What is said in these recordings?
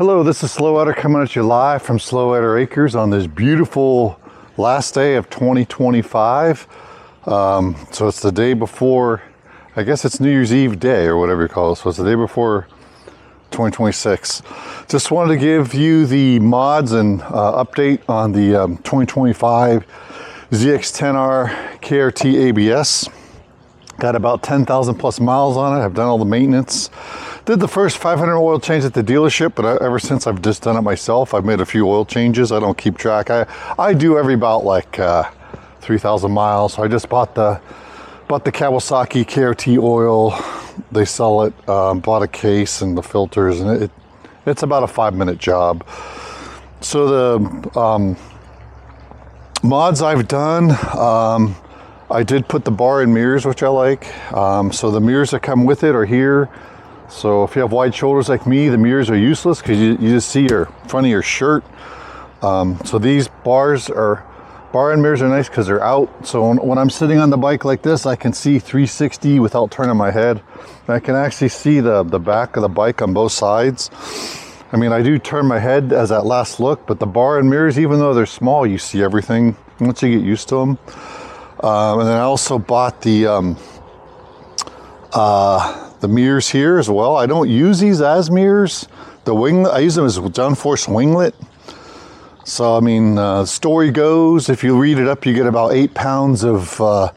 Hello, this is SlowRider coming at you live from SlowRider Acres on this beautiful last day of 2025. So it's the day before, I guess it's New Year's Eve day or whatever you call it. So it's the day before 2026. Just wanted to give you the mods and update on the 2025 ZX10R KRT ABS. Got about 10,000 plus miles on it. I've done all the maintenance. Did the first 500 oil change at the dealership, but ever since I've just done it myself, I've made a few oil changes. I don't keep track. I do every about like 3,000 miles. So I just bought the Kawasaki KRT oil. They sell it. Bought a case and the filters, and it's about a 5-minute job. So the mods I've done. I did put the bar and mirrors, which I like. So the mirrors that come with it are here. So if you have wide shoulders like me, the mirrors are useless because you just see your front of your shirt. So these bar and mirrors are nice because they're out. So when I'm sitting on the bike like this, I can see 360 without turning my head. And I can actually see the back of the bike on both sides. I mean, I do turn my head as that last look, but the bar and mirrors, even though they're small, you see everything once you get used to them. And then I also bought the mirrors here as well. I don't use these as mirrors. The winglet, I use them as downforce winglet. So I mean, story goes, if you read it up, you get about 8 pounds of, at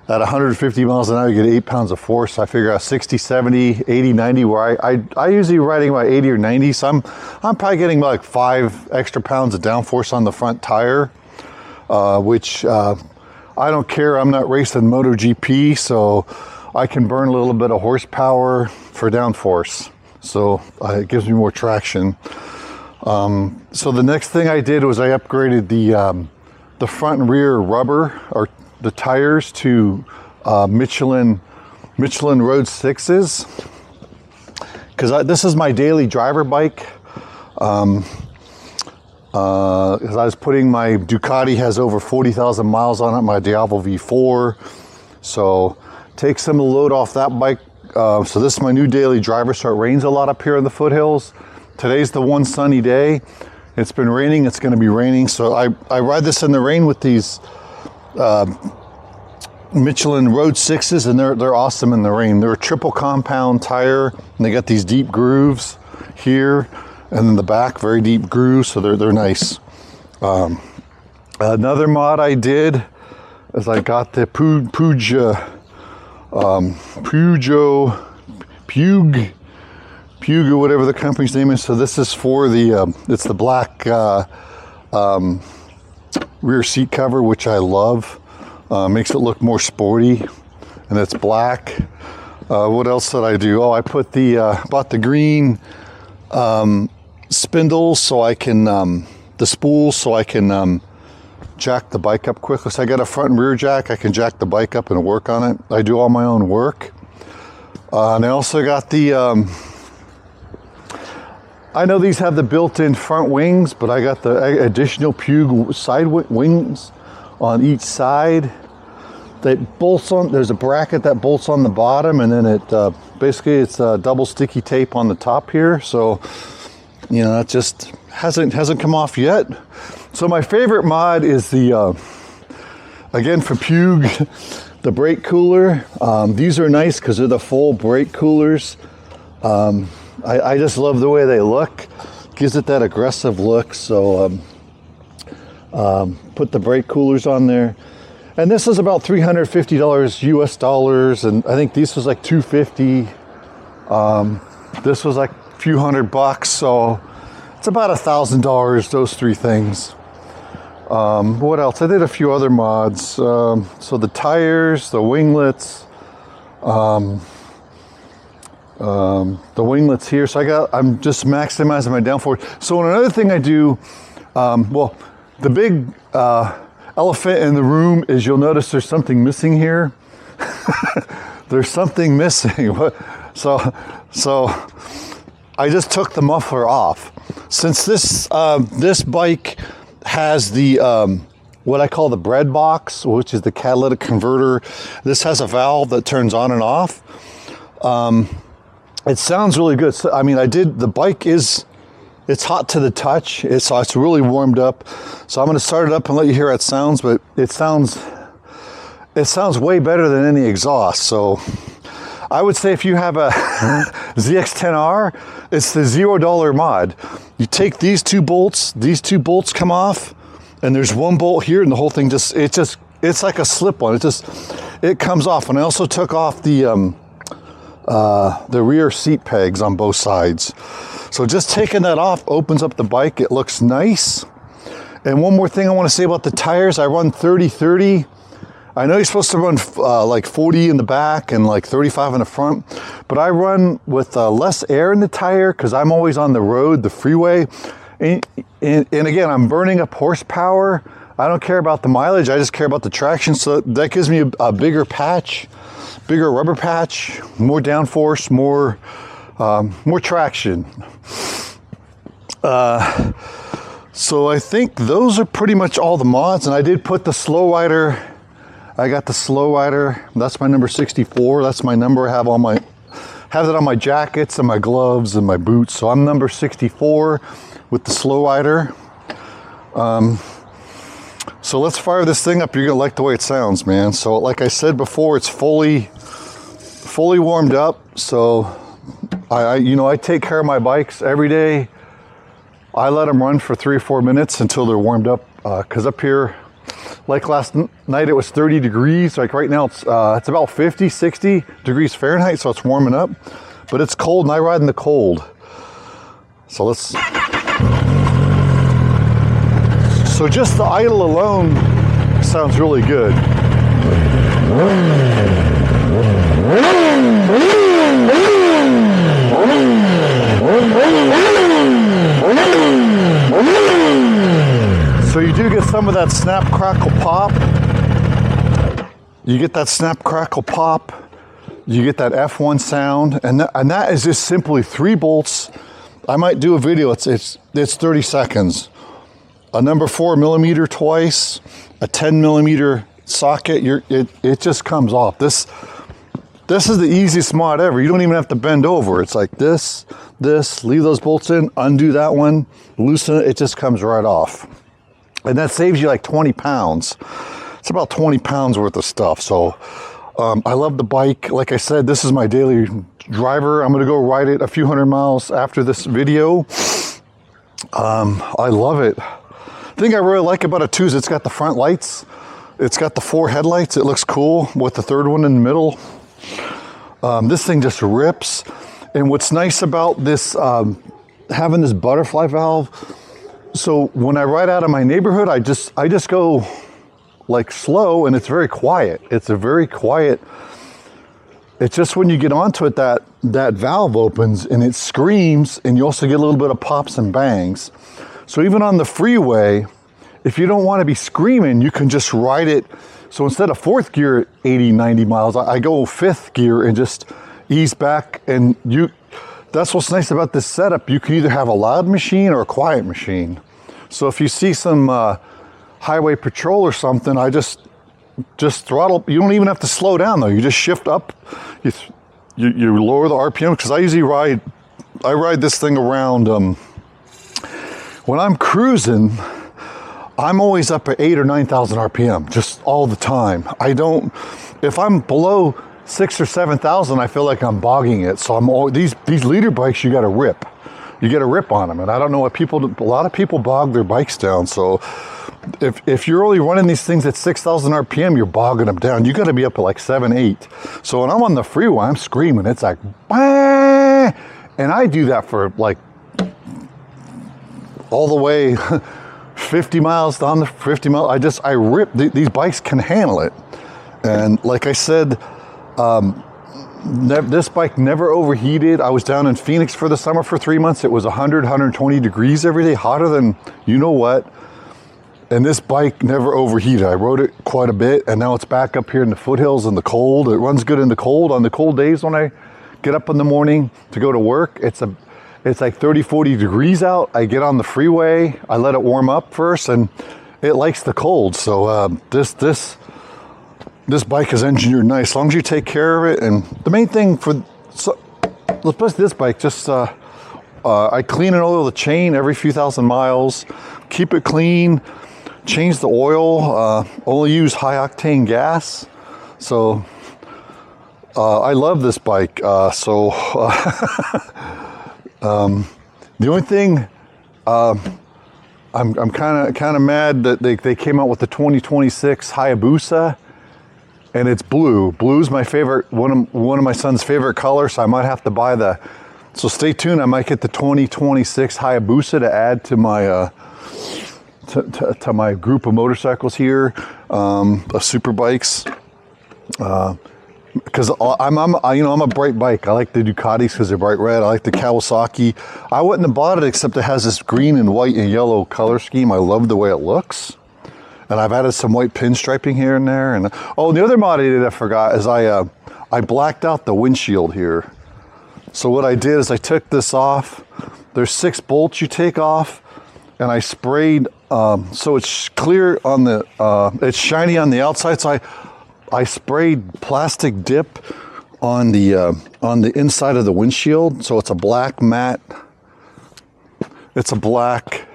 150 miles an hour, you get 8 pounds of force. So I figure out 60, 70, 80, 90, where I usually riding about 80 or 90. So I'm probably getting about like 5 extra pounds of downforce on the front tire, which I don't care. I'm not racing MotoGP, so I can burn a little bit of horsepower for downforce. So it gives me more traction. So the next thing I did was I upgraded the front and rear rubber, or the tires, to Michilin Road 6s. Because this is my daily driver bike. As I was putting, my Ducati has over 40,000 miles on it, my Diavolo V4. So take some of the load off that bike. So this is my new daily driver. So it rains a lot up here in the foothills. Today's the one sunny day. It's been raining, it's gonna be raining. So I ride this in the rain with these Michilin Road 6s, and they're awesome in the rain. They're a triple compound tire, and they got these deep grooves here. And then the back, very deep grooves, so they're nice. Another mod I did is I got the Puig or whatever the company's name is. So this is for the, it's the black rear seat cover, which I love. Makes it look more sporty, and it's black. What else did I do? Oh, I put bought the green spindles so I can, the spools so I can jack the bike up quickly. So I got a front and rear jack. I can jack the bike up and work on it. I do all my own work. And I also got the, I know these have the built-in front wings, but I got the additional Puig side wings on each side that bolts on. There's a bracket that bolts on the bottom, and then it basically it's double sticky tape on the top here. So you know, that just hasn't come off yet. So my favorite mod is the, again from Puig, the brake cooler. These are nice because they're the full brake coolers. I just love the way they look. Gives it that aggressive look. So put the brake coolers on there. And this is about $350 US dollars. And I think this was like $250. This was like few $100, so it's about $1,000, those 3 things. What else? I did a few other mods. So the tires, the winglets, the winglets here. So I'm just maximizing my downforce. So another thing I do, well, the big elephant in the room is you'll notice there's something missing here. There's something missing. So I just took the muffler off. Since this bike has the what I call the bread box, which is the catalytic converter. This has a valve that turns on and off. It sounds really good. So, I mean, the bike is It's hot to the touch. It's really warmed up. So I'm going to start it up and let you hear how it sounds, but it sounds way better than any exhaust. So I would say if you have a ZX10R, it's the $0 mod. You take these two bolts come off, and there's one bolt here, and the whole thing it's like a slip-on. It comes off. And I also took off the rear seat pegs on both sides. So just taking that off opens up the bike. It looks nice. And one more thing I want to say about the tires. I run 30-30. I know you're supposed to run like 40 in the back and like 35 in the front, but I run with less air in the tire because I'm always on the road, the freeway. And again, I'm burning up horsepower. I don't care about the mileage. I just care about the traction. So that gives me a bigger patch, bigger rubber patch, more downforce, more traction. So I think those are pretty much all the mods. And I did put the SlowRider. I got the SlowRider. That's my number 64. That's my number. I have that on my jackets and my gloves and my boots. So I'm number 64 with the SlowRider. So let's fire this thing up. You're gonna like the way it sounds, man. So like I said before, it's fully warmed up. So I take care of my bikes every day. I let them run for 3 or 4 minutes until they're warmed up. Cause up here, like last night, it was 30 degrees. Like right now, it's about 50, 60 degrees Fahrenheit. So it's warming up, but it's cold and I ride in the cold. So so just the idle alone sounds really good. So you do get some of that snap, crackle, pop. You get that snap, crackle, pop. You get that F1 sound. And that is just simply 3 bolts. I might do a video, it's 30 seconds. A number 4 millimeter twice, a 10 millimeter socket, it just comes off. This is the easiest mod ever. You don't even have to bend over. It's like this, leave those bolts in, undo that one, loosen it, it just comes right off. And that saves you like 20 pounds. It's about 20 pounds worth of stuff. So I love the bike. Like I said, this is my daily driver. I'm gonna go ride it a few hundred miles after this video. I love it. The thing I really like about it too is it's got the front lights. It's got the 4 headlights. It looks cool with the 3rd one in the middle. This thing just rips. And what's nice about this, having this butterfly valve, so when I ride out of my neighborhood, I just go like slow and it's very quiet. It's a very quiet, it's just when you get onto it that valve opens and it screams, and you also get a little bit of pops and bangs. So even on the freeway, if you don't want to be screaming, you can just ride it. So instead of 4th gear at 80, 90 miles, I go 5th gear and just ease back. And that's what's nice about this setup. You can either have a loud machine or a quiet machine. So if you see some highway patrol or something, I just throttle. You don't even have to slow down though. You just shift up. You lower the RPM, because I usually ride this thing around. When I'm cruising, I'm always up at 8,000 or 9,000 RPM, just all the time. If I'm below 6,000 or 7,000, I feel like I'm bogging it. So these leader bikes, you got to rip. You get a rip on them. And I don't know what a lot of people bog their bikes down. So if you're only running these things at 6,000 RPM, you're bogging them down. You got to be up at like 7, 8. So when I'm on the freeway, I'm screaming. It's like, bah! And I do that for like all the way 50 miles down the 50 miles. I rip. These bikes can handle it. And like I said, this bike never overheated. I was down in Phoenix for the summer for 3 months. It was 100, 120 degrees every day, hotter than you know what. And this bike never overheated. I rode it quite a bit, and now it's back up here in the foothills in the cold. It runs good in the cold. On the cold days when I get up in the morning to go to work, it's like 30, 40 degrees out. I get on the freeway, I let it warm up first, and it likes the cold. So this bike is engineered nice, as long as you take care of it. And the main thing let's put this bike, just I clean and oil the chain every few thousand miles, keep it clean, change the oil, only use high octane gas. So I love this bike. The only thing I'm kind of mad that they came out with the 2026 Hayabusa, and it's blue. Blue's my favorite, one of my son's favorite colors. So I might have to buy the. So stay tuned. I might get the 2026 Hayabusa to add to my to my group of motorcycles here, of super bikes. Because I'm a bright bike. I like the Ducatis because they're bright red. I like the Kawasaki. I wouldn't have bought it except it has this green and white and yellow color scheme. I love the way it looks. And I've added some white pinstriping here and there. And oh, the other mod I did, I forgot, is I blacked out the windshield here. So what I did is I took this off. There's 6 bolts you take off, and I sprayed so it's clear on the it's shiny on the outside. So I sprayed plastic dip on the inside of the windshield, so it's a black matte. It's a black.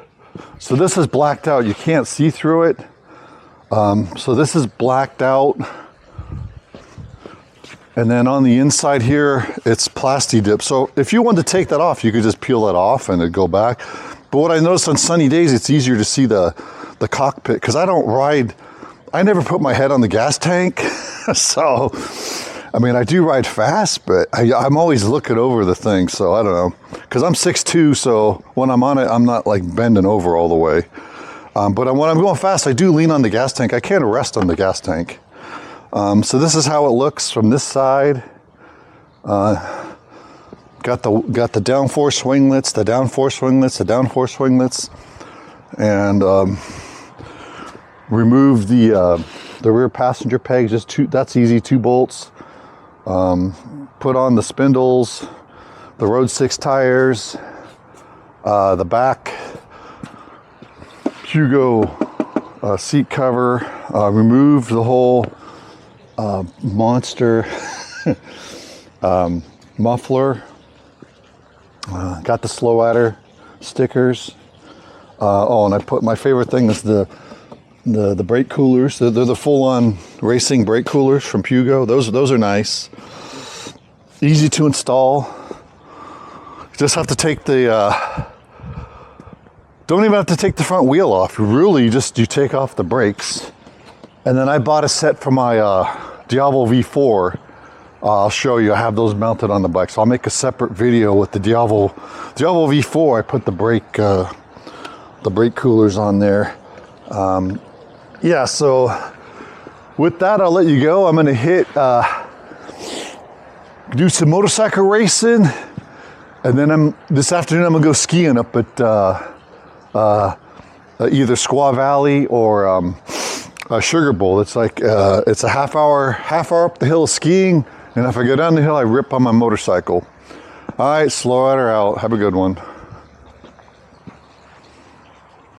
So this is blacked out. You can't see through it. So this is blacked out. And then on the inside here, it's plasti dip. So if you wanted to take that off, you could just peel that off and it'd go back. But what I noticed on sunny days, it's easier to see the cockpit, because I don't ride. I never put my head on the gas tank. So, I mean, I do ride fast, but I'm always looking over the thing. So I don't know, because I'm 6'2", so when I'm on it, I'm not like bending over all the way. But when I'm going fast, I do lean on the gas tank. I can't rest on the gas tank. So this is how it looks from this side. Got the downforce winglets, the downforce winglets, the downforce winglets, and remove the rear passenger pegs. Just 2. That's easy. 2 bolts. Put on the spindles, the Road 6 tires, the back Puig seat cover. Remove the whole monster muffler. Got the SlowRider stickers. Oh, and I put, my favorite thing is the brake coolers. They're the full-on racing brake coolers from Puig. Those are nice. Easy to install. You just have to take the don't even have to take the front wheel off. You take off the brakes. And then I bought a set for my Diavolo V4. I'll show you. I have those mounted on the bike, so I'll make a separate video with the Diavolo V4. I put the brake coolers on there. Yeah, so with that, I'll let you go. I'm gonna do some motorcycle racing, and then this afternoon I'm gonna go skiing up at either Squaw Valley or Sugar Bowl. It's like it's a half hour up the hill skiing, and if I go down the hill, I rip on my motorcycle. All right, SlowRider out. Have a good one.